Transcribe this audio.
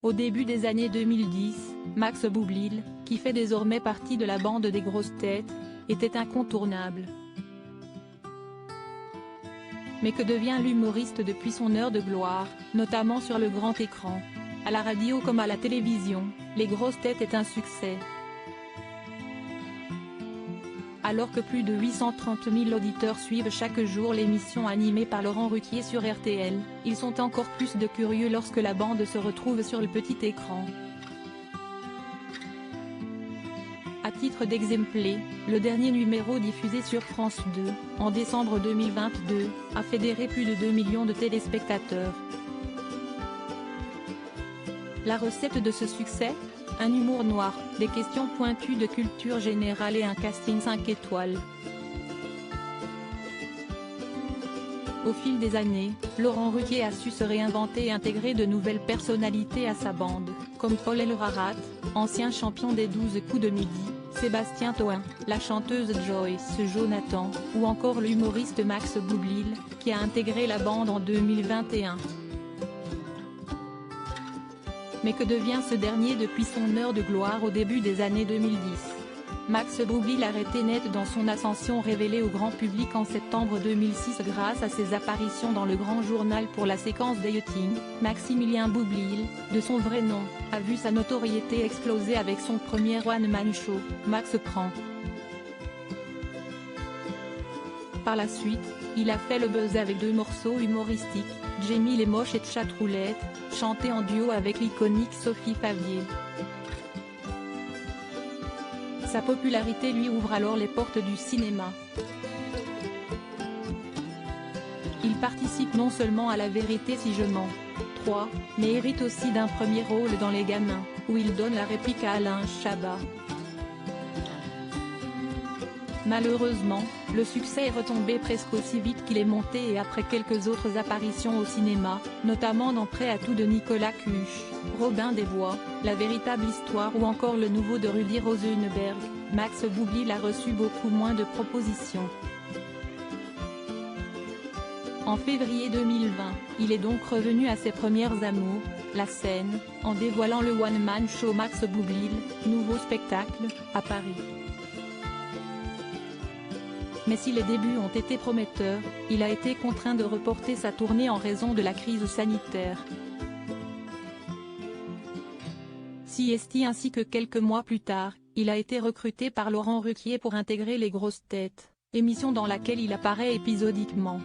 Au début des années 2010, Max Boublil, qui fait désormais partie de la bande des grosses têtes, était incontournable. Mais que devient l'humoriste depuis son heure de gloire, notamment sur le grand écran? À la radio comme à la télévision, Les grosses têtes est un succès. Alors que plus de 830 000 auditeurs suivent chaque jour l'émission animée par Laurent Ruquier sur RTL, ils sont encore plus de curieux lorsque la bande se retrouve sur le petit écran. À titre d'exemple, le dernier numéro diffusé sur France 2, en décembre 2022, a fédéré plus de 2 millions de téléspectateurs. La recette de ce succès ? Un humour noir, des questions pointues de culture générale et un casting 5 étoiles. Au fil des années, Laurent Ruquier a su se réinventer et intégrer de nouvelles personnalités à sa bande, comme Paul Elrarat, ancien champion des 12 coups de midi, Sébastien Toen, la chanteuse Joyce Jonathan, ou encore l'humoriste Max Boublil, qui a intégré la bande en 2021. Mais que devient ce dernier depuis son heure de gloire au début des années 2010 ? Max Boublil arrêté net dans son ascension révélée au grand public en septembre 2006 grâce à ses apparitions dans le Grand Journal pour la séquence des Yachting. Maximilien Boublil, de son vrai nom, a vu sa notoriété exploser avec son premier one-man show, Max Prend. Par la suite, il a fait le buzz avec 2 morceaux humoristiques, Jamie les moches et Chatroulette, chantés en duo avec l'iconique Sophie Favier. Sa popularité lui ouvre alors les portes du cinéma. Il participe non seulement à La vérité si je mens, 3, mais hérite aussi d'un premier rôle dans Les Gamins, où il donne la réplique à Alain Chabat. Malheureusement, le succès est retombé presque aussi vite qu'il est monté et après quelques autres apparitions au cinéma, notamment dans Prêt à tout de Nicolas Cuche, Robin des Bois, La véritable histoire ou encore le nouveau de Rudy Rosenberg, Max Boublil a reçu beaucoup moins de propositions. En février 2020, il est donc revenu à ses premières amours, la scène, en dévoilant le one-man show Max Boublil, nouveau spectacle, à Paris. Mais si les débuts ont été prometteurs, il a été contraint de reporter sa tournée en raison de la crise sanitaire. Siesti ainsi que quelques mois plus tard, il a été recruté par Laurent Ruquier pour intégrer Les grosses têtes, émission dans laquelle il apparaît épisodiquement.